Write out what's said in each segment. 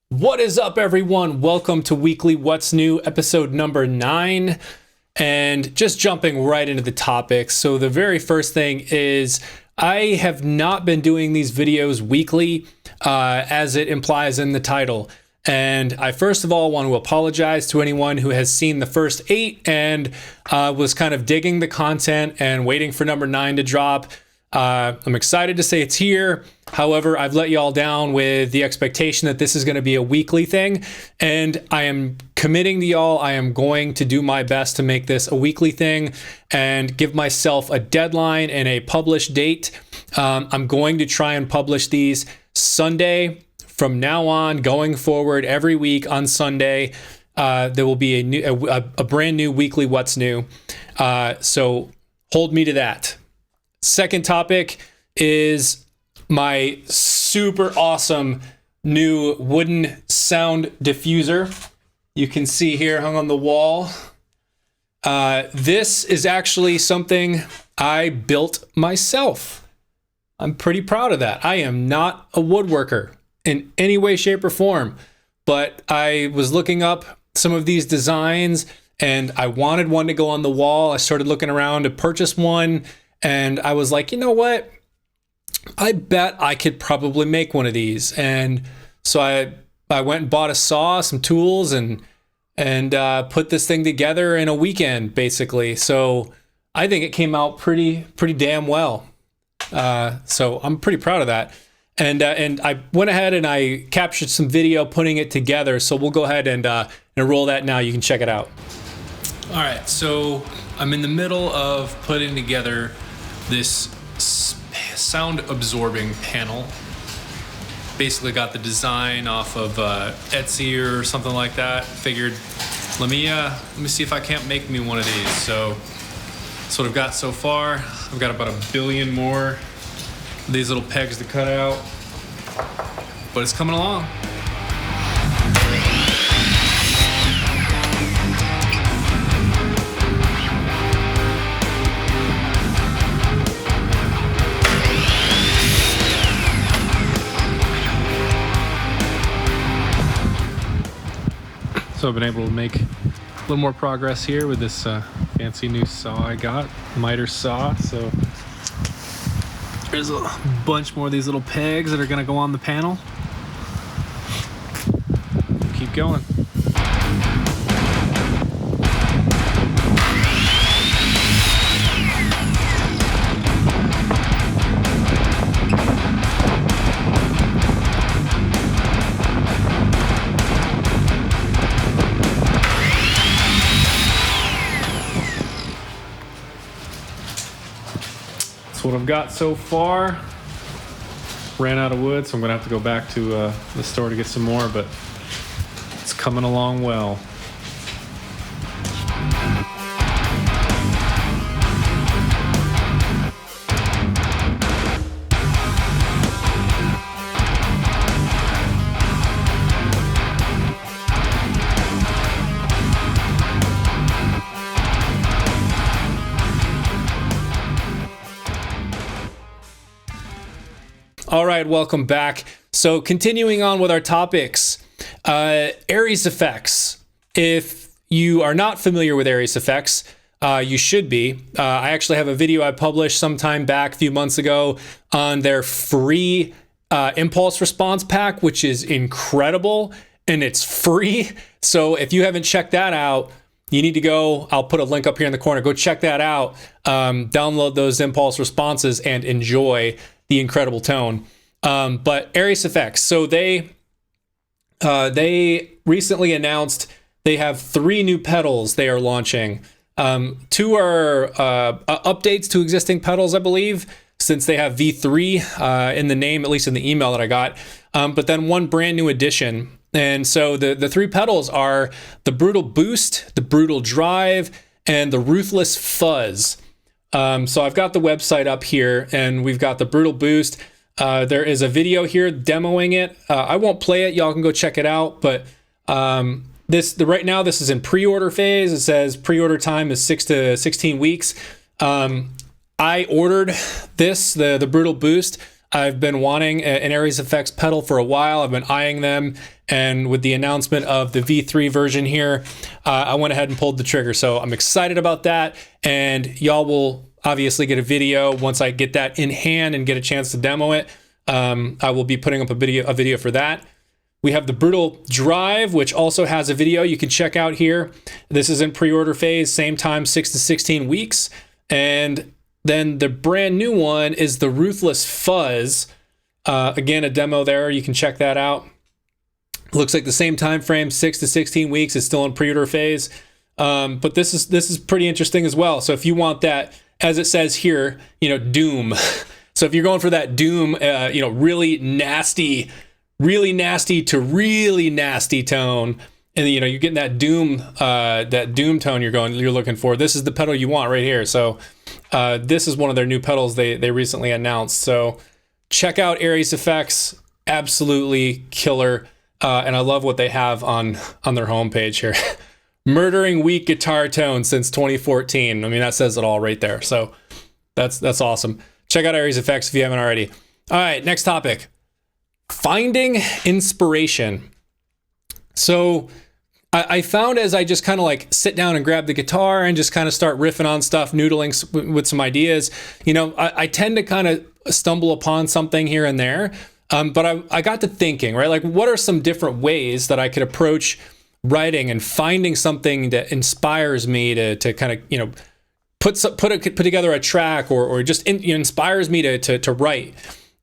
What is up, everyone? Welcome to Weekly What's New, episode number 9. And just jumping right into the topics. So the very first thing is I have not been doing these videos weekly, as it implies in the title. And I first of all want to apologize to anyone who has seen the first 8 and was kind of digging the content and waiting for number 9 to drop. I'm excited to say it's here. However, I've let y'all down with the expectation that this is going to be a weekly thing, and I am committing to y'all. I am going to do my best to make this a weekly thing and give myself a deadline and a publish date. I'm going to try and publish these Sunday from now on, going forward every week on Sunday. There will be a brand new weekly What's New. So hold me to that. Second topic is my super awesome new wooden sound diffuser. You can see here hung on the wall. This is actually something I built myself. I'm pretty proud of that. I am not a woodworker in any way, shape, or form, but I was looking up some of these designs and I wanted one to go on the wall. I started looking around to purchase one. And I was like, you know what? I bet I could probably make one of these. And so I went and bought a saw, some tools, and put this thing together in a weekend, basically. So I think it came out pretty damn well. So I'm pretty proud of that. And I went ahead and I captured some video putting it together. So we'll go ahead and roll that now. You can check it out. All right, so I'm in the middle of putting together this sound absorbing panel. Basically got the design off of Etsy or something like that. Figured, let me see if I can't make me one of these. So that's what I've got so far. I've got about 1 billion more of these little pegs to cut out, but it's coming along. So I've been able to make a little more progress here with this fancy new saw I got, miter saw. So there's a bunch more of these little pegs that are gonna go on the panel. Keep going. What I've got so far. Ran out of wood, so I'm gonna have to go back to the store to get some more, but it's coming along well. All right, welcome back. So continuing on with our topics, Aries Effects. If you are not familiar with Aries Effects, you should be. I actually have a video I published sometime back, a few months ago, on their free impulse response pack, which is incredible, and it's free. So if you haven't checked that out, you need to go. I'll put a link up here in the corner. Go check that out. Download those impulse responses and enjoy the incredible tone. But Aries Effects, so they recently announced they have 3 new pedals they are launching. 2 are updates to existing pedals, I believe, since they have V3 in the name, at least in the email that I got. But then 1 brand new addition. And so the 3 pedals are the Brutal Boost, the Brutal Drive, and the Ruthless Fuzz. So I've got the website up here, and we've got the Brutal Boost. There is a video here demoing it. I won't play it. Y'all can go check it out. But right now, this is in pre-order phase. It says pre-order time is 6 to 16 weeks. I ordered this, the Brutal Boost. I've been wanting an Aries Effects pedal for a while. I've been eyeing them, And with the announcement of the V3 version here, I went ahead and pulled the trigger. So I'm excited about that. And y'all will obviously get a video once I get that in hand and get a chance to demo it. I will be putting up a video for that. We have the Brutal Drive, which also has a video you can check out here. This is in pre-order phase, same time, 6 to 16 weeks. And then the brand new one is the Ruthless Fuzz. Again, a demo there. You can check that out. Looks like the same time frame, 6 to 16 weeks. It's still in pre-order phase. But this is pretty interesting as well. So if you want that, as it says here, Doom. So if you're going for that Doom, really nasty to really nasty tone, and you're getting that Doom tone you're looking for, this is the pedal you want right here. So this is one of their new pedals they recently announced. So check out Aries Effects, absolutely killer. And I love what they have on their homepage here. Murdering weak guitar tone since 2014. I mean, that says it all right there. So that's awesome. Check out Aries Effects if you haven't already. All right, next topic. Finding inspiration. So I found as I just kind of like sit down and grab the guitar and just kind of start riffing on stuff, noodling with some ideas, I tend to kind of stumble upon something here and there. But I got to thinking, right? Like, what are some different ways that I could approach writing and finding something that inspires me to kind of, put together a track or just inspires me to write.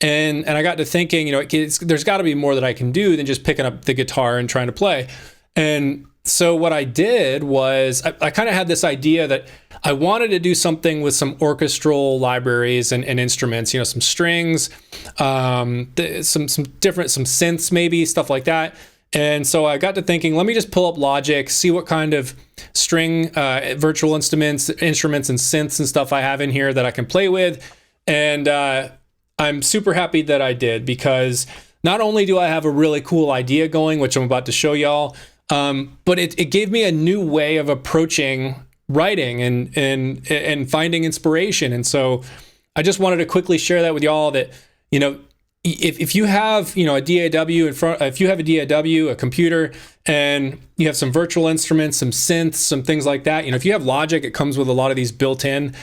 And I got to thinking, there's got to be more that I can do than just picking up the guitar and trying to play. And so what I did was I kind of had this idea that I wanted to do something with some orchestral libraries and instruments, some strings, some synths, maybe stuff like that. And so I got to thinking, let me just pull up Logic, see what kind of string virtual instruments and synths and stuff I have in here that I can play with. And I'm super happy that I did, because not only do I have a really cool idea going, which I'm about to show y'all, but it gave me a new way of approaching writing and finding inspiration. And so I just wanted to quickly share that with y'all, that, if you have, a DAW in front, if you have a DAW, a computer, and you have some virtual instruments, some synths, some things like that, if you have Logic, it comes with a lot of these built in,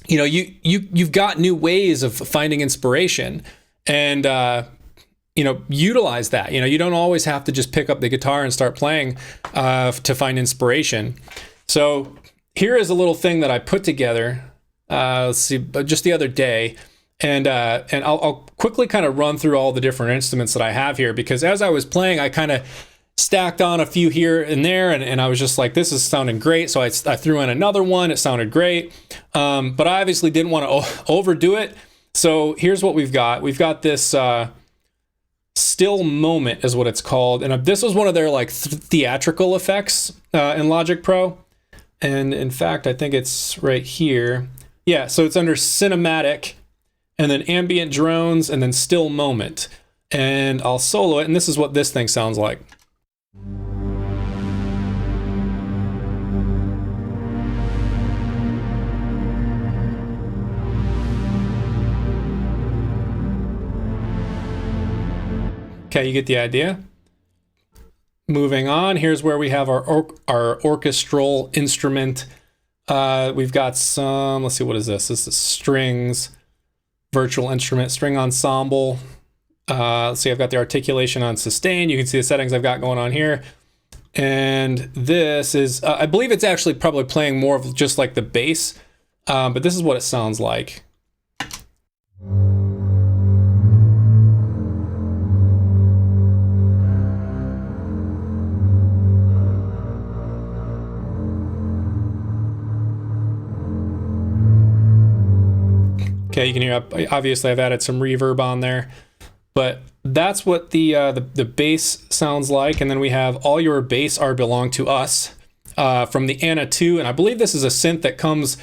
you've got new ways of finding inspiration, and, utilize that. You don't always have to just pick up the guitar and start playing to find inspiration. So here is a little thing that I put together, let's see, just the other day. And I'll quickly kind of run through all the different instruments that I have here, because as I was playing, I kind of stacked on a few here and there, and I was just like, this is sounding great. So I threw in another one. It sounded great. But I obviously didn't want to overdo it. So here's what we've got. We've got this Still Moment is what it's called. And this was one of their like theatrical effects in Logic Pro. And in fact, I think it's right here. Yeah, so it's under Cinematic, and then Ambient Drones, and then Still Moment. And I'll solo it, and this is what this thing sounds like. Okay, you get the idea. Moving on, here's where we have our orchestral instrument. We've got some, let's see, what is this? This is strings, virtual instrument, string ensemble. Let's see, I've got the articulation on sustain. You can see the settings I've got going on here. And this is, I believe it's actually probably playing more of just like the bass, but this is what it sounds like. Okay, you can hear, obviously I've added some reverb on there, but that's what the bass sounds like. And then we have All Your Bass Are Belong to Us from the Anna 2. And I believe this is a synth that comes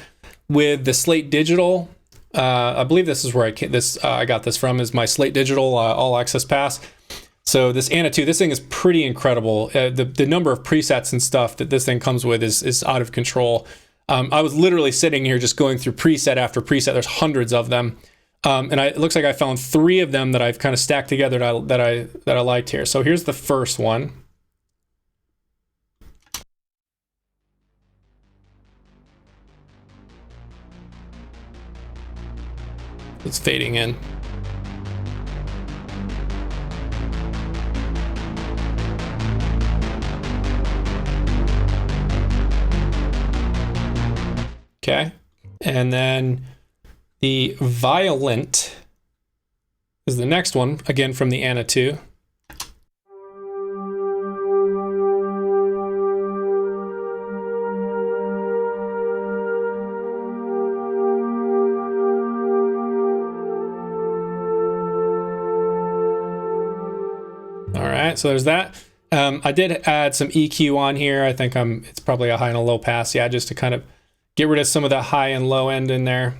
with the Slate Digital. I believe this is where I got this from, is my Slate Digital All Access Pass. So this Anna 2, this thing is pretty incredible. The number of presets and stuff that this thing comes with is out of control. I was literally sitting here just going through preset after preset. There's hundreds of them. And it looks like I found 3 of them that I've kind of stacked together that I liked here. So here's the first one. It's fading in. Okay, and then the Violent is the next one, again from the Anna 2. All right, so there's that. I did add some EQ on here. I think it's probably a high and a low pass, yeah, just to kind of get rid of some of that high and low end in there.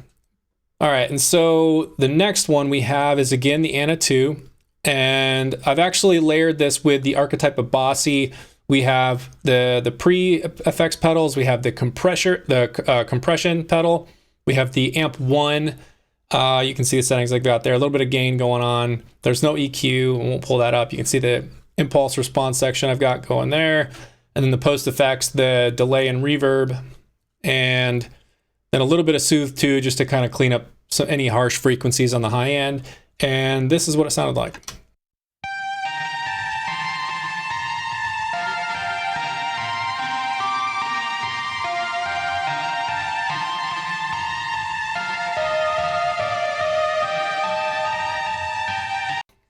All right, and so the next one we have is again the Anna 2, and I've actually layered this with the archetype of Bossy. We have the pre-effects pedals, we have the compression pedal, we have the amp 1. You can see the settings I've got there, a little bit of gain going on. There's no EQ, I won't pull that up. You can see the impulse response section I've got going there, and then the post effects, the delay and reverb, and then a little bit of soothe too, just to kind of clean up any harsh frequencies on the high end. And this is what it sounded like.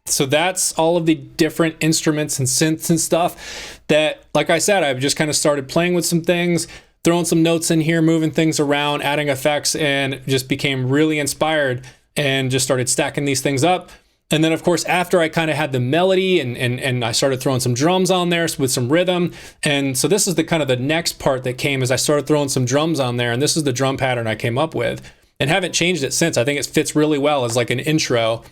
So that's all of the different instruments and synths and stuff that, like I said, I've just kind of started playing with some things, throwing some notes in here, moving things around, adding effects, and just became really inspired and just started stacking these things up. And then, of course, after I kind of had the melody and I started throwing some drums on there with some rhythm. And so this is the kind of the next part that came as I started throwing some drums on there. And this is the drum pattern I came up with and haven't changed it since. I think it fits really well as like an intro.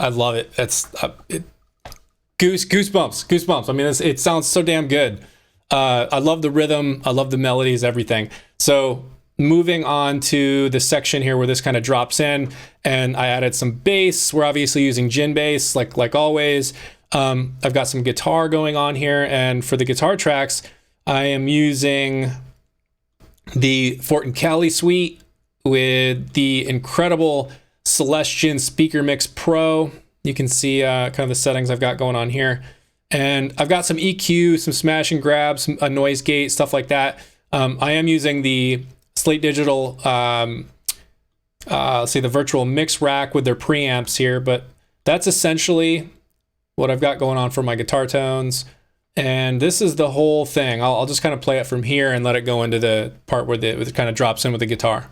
I love it. It's goosebumps. I mean, it sounds so damn good. I love the rhythm. I love the melodies, everything. So moving on to the section here where this kind of drops in, and I added some bass. We're obviously using Gin bass, like always. I've got some guitar going on here, and for the guitar tracks, I am using the Fortin Cali suite with the incredible Celestion Speaker Mix Pro. You can see kind of the settings I've got going on here. And I've got some EQ, some smash and grab, a noise gate, stuff like that. I am using the Slate Digital, let's see, the virtual mix rack with their preamps here, but that's essentially what I've got going on for my guitar tones. And this is the whole thing. I'll just kind of play it from here and let it go into the part where it kind of drops in with the guitar.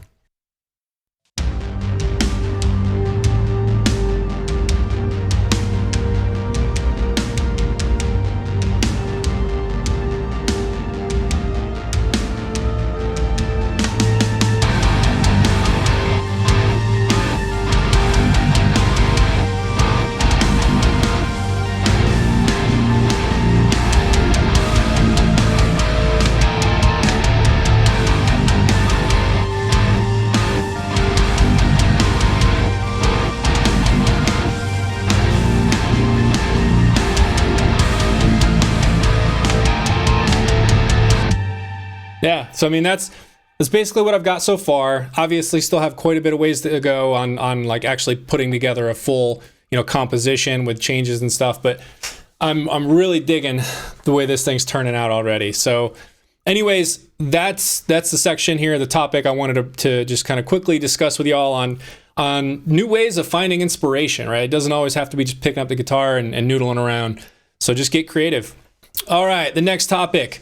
Yeah, so I mean that's basically what I've got so far. Obviously, still have quite a bit of ways to go on like actually putting together a full composition with changes and stuff. But I'm really digging the way this thing's turning out already. So, anyways, that's the section here, the topic I wanted to just kind of quickly discuss with y'all on new ways of finding inspiration. Right, it doesn't always have to be just picking up the guitar and noodling around. So just get creative. All right, the next topic,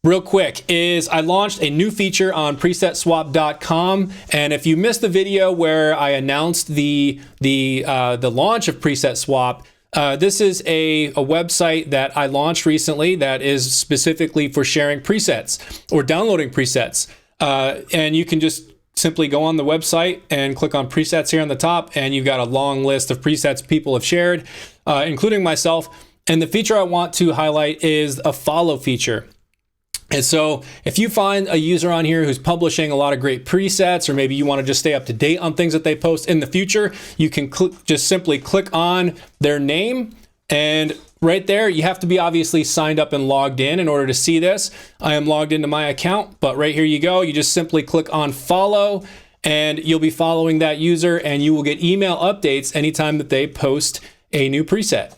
real quick, is I launched a new feature on PresetSwap.com, and if you missed the video where I announced the launch of PresetSwap, this is a website that I launched recently that is specifically for sharing presets or downloading presets, and you can just simply go on the website and click on presets here on the top, and you've got a long list of presets people have shared, including myself. And the feature I want to highlight is a follow feature. And so if you find a user on here who's publishing a lot of great presets, or maybe you want to just stay up to date on things that they post in the future, you can just simply click on their name, and right there, you have to be obviously signed up and logged in order to see this. I am logged into my account, but right here you go. You just simply click on follow, and you'll be following that user, and you will get email updates anytime that they post a new preset.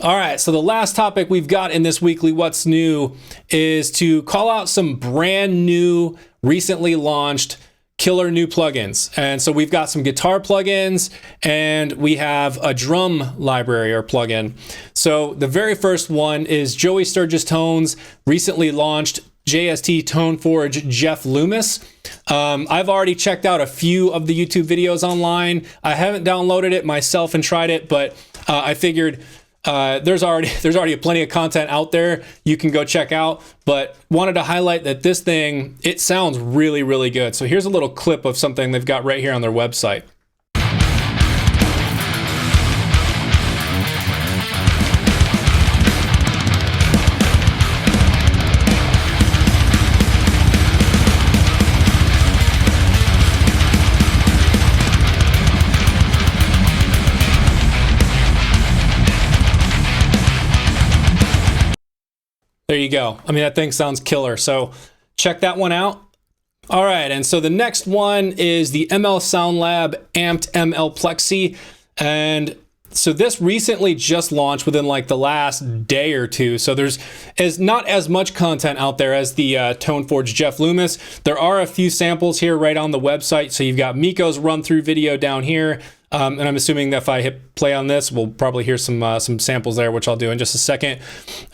All right, so the last topic we've got in this weekly What's New is to call out some brand new, recently launched killer new plugins. And so we've got some guitar plugins, and we have a drum library or plugin. So the very first one is Joey Sturgis Tones recently launched JST ToneForge Jeff Loomis. I've already checked out a few of the YouTube videos online. I haven't downloaded it myself and tried it, but I figured there's already plenty of content out there you can go check out, but wanted to highlight that this thing, it sounds really, really good. So here's a little clip of something they've got right here on their website. There you go. I mean, that thing sounds killer. So check that one out. All right, and so the next one is the ML Sound Lab Amped ML Plexi. And so this recently just launched within like the last day or two. So there's not as much content out there as the ToneForge Jeff Loomis. There are a few samples here right on the website. So you've got Miko's run through video down here. And I'm assuming that if I hit play on this, we'll probably hear some samples there, which I'll do in just a second.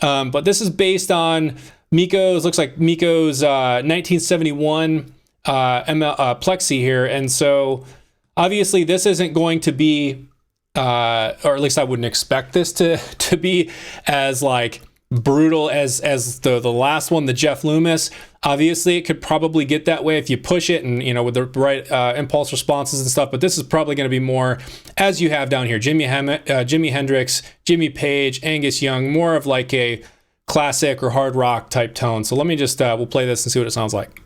But this is based on looks like Miko's 1971 Plexi here. And so obviously this isn't going to be, or at least I wouldn't expect this to be as like brutal as the last one, the Jeff Loomis. Obviously it could probably get that way if you push it and, you know, with the right impulse responses and stuff, but this is probably going to be more as you have down here, Jimi Hendrix, Jimmy Page, Angus Young, more of like a classic or hard rock type tone. So let me just we'll play this and see what it sounds like.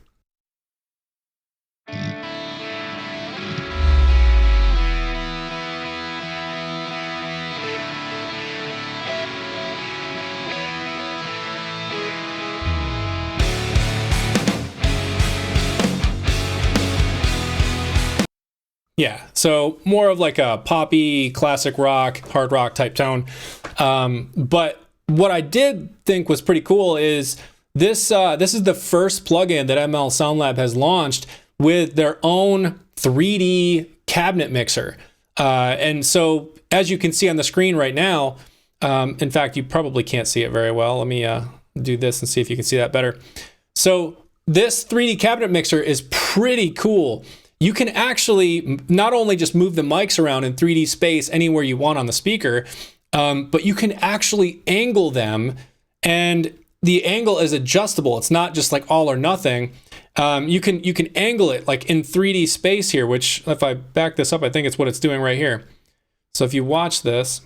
Yeah, so more of like a poppy, classic rock, hard rock type tone. But what I did think was pretty cool is this is the first plugin that ML Sound Lab has launched with their own 3D cabinet mixer. And so as you can see on the screen right now, in fact, you probably can't see it very well. Let me do this and see if you can see that better. So this 3D cabinet mixer is pretty cool. You can actually not only just move the mics around in 3D space anywhere you want on the speaker, but you can actually angle them, and the angle is adjustable. It's not just like all or nothing. You can angle it like in 3D space here, which if I back this up, I think it's what it's doing right here. So if you watch this,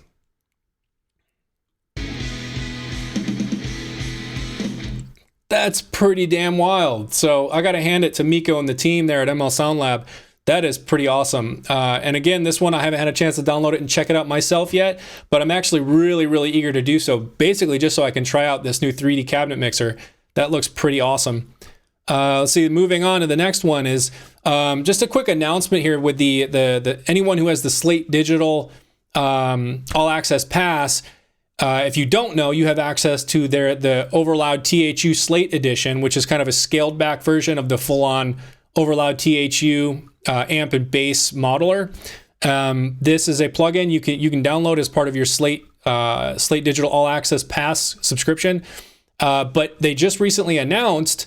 that's pretty damn wild. So I got to hand it to Miko and the team there at ML Sound Lab. That is pretty awesome. And again, this one I haven't had a chance to download it and check it out myself yet, but I'm actually really, really eager to do so, basically just so I can try out this new 3D cabinet mixer. That looks pretty awesome. Let's see, moving on to the next one is just a quick announcement here with the anyone who has the Slate Digital All Access Pass. If you don't know, you have access to the Overloud THU Slate Edition, which is kind of a scaled back version of the full-on Overloud THU amp and bass modeler. This is a plugin you can download as part of your Slate Digital All Access Pass subscription. But they just recently announced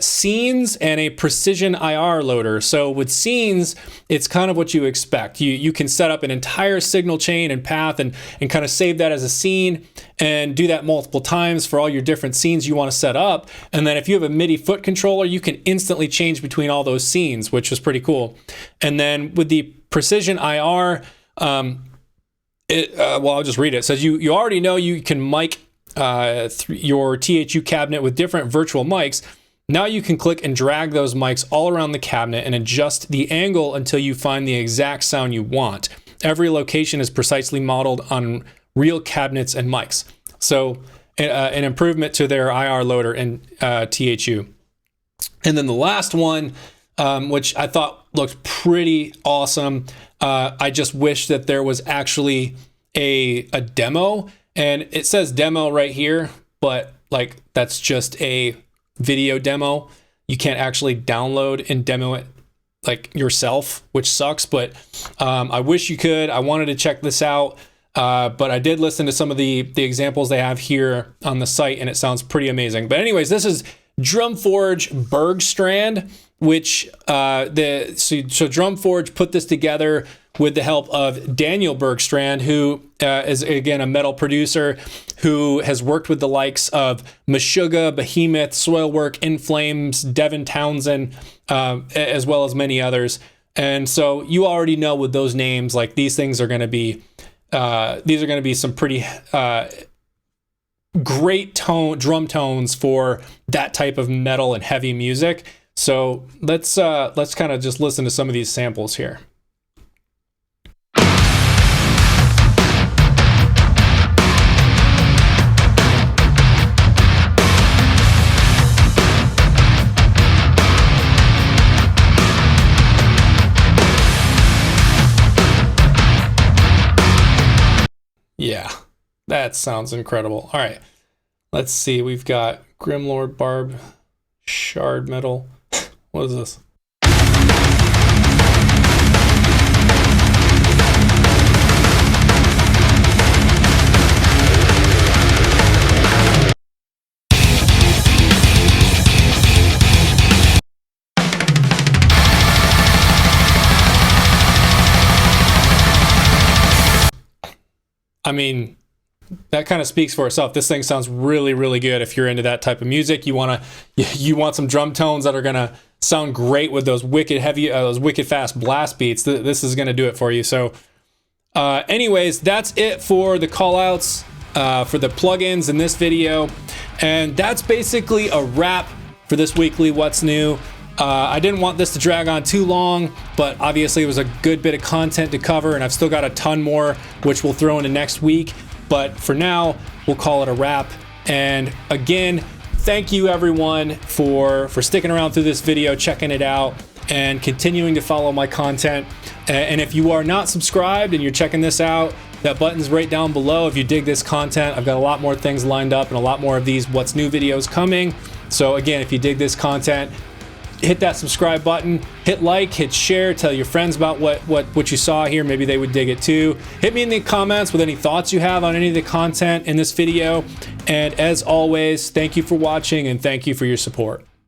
scenes and a precision IR loader. So with scenes, it's kind of what you expect. You can set up an entire signal chain and path and kind of save that as a scene and do that multiple times for all your different scenes you want to set up. And then if you have a MIDI foot controller, you can instantly change between all those scenes, which is pretty cool. And then with the precision IR, well, I'll just read it. It says you already know you can mic your THU cabinet with different virtual mics. Now you can click and drag those mics all around the cabinet and adjust the angle until you find the exact sound you want. Every location is precisely modeled on real cabinets and mics. So an improvement to their IR loader in THU. And then the last one, which I thought looked pretty awesome. I just wish that there was actually a demo, and it says demo right here, but like that's just a video demo. You can't actually download and demo it like yourself, which sucks, but I wish you could. I wanted to check this out, but I did listen to some of the examples they have here on the site, and it sounds pretty amazing. But anyways, this is Drumforge Bergstrand, which so Drumforge put this together with the help of Daniel Bergstrand, who is, again, a metal producer who has worked with the likes of Meshuggah, Behemoth, Soilwork, In Flames, Devin Townsend, as well as many others. And so you already know with those names, like these things are going to be, these are going to be some pretty great drum tones for that type of metal and heavy music. So let's kind of just listen to some of these samples here. Yeah, that sounds incredible. All right, let's see. We've got Grimlord Barb, Shard Metal. What is this? I mean, that kind of speaks for itself. This thing sounds really, really good. If you're into that type of music, you want some drum tones that are gonna sound great with those wicked heavy, those wicked fast blast beats. This is gonna do it for you. So, anyways, that's it for the callouts for the plugins in this video, and that's basically a wrap for this weekly What's New. I didn't want this to drag on too long, but obviously it was a good bit of content to cover, and I've still got a ton more, which we'll throw into next week. But for now, we'll call it a wrap. And again, thank you everyone for sticking around through this video, checking it out, and continuing to follow my content. And if you are not subscribed and you're checking this out, that button's right down below. If you dig this content, I've got a lot more things lined up and a lot more of these What's New videos coming. So again, if you dig this content, hit that subscribe button, hit like, hit share, tell your friends about what you saw here. Maybe they would dig it too. Hit me in the comments with any thoughts you have on any of the content in this video. And as always, thank you for watching and thank you for your support.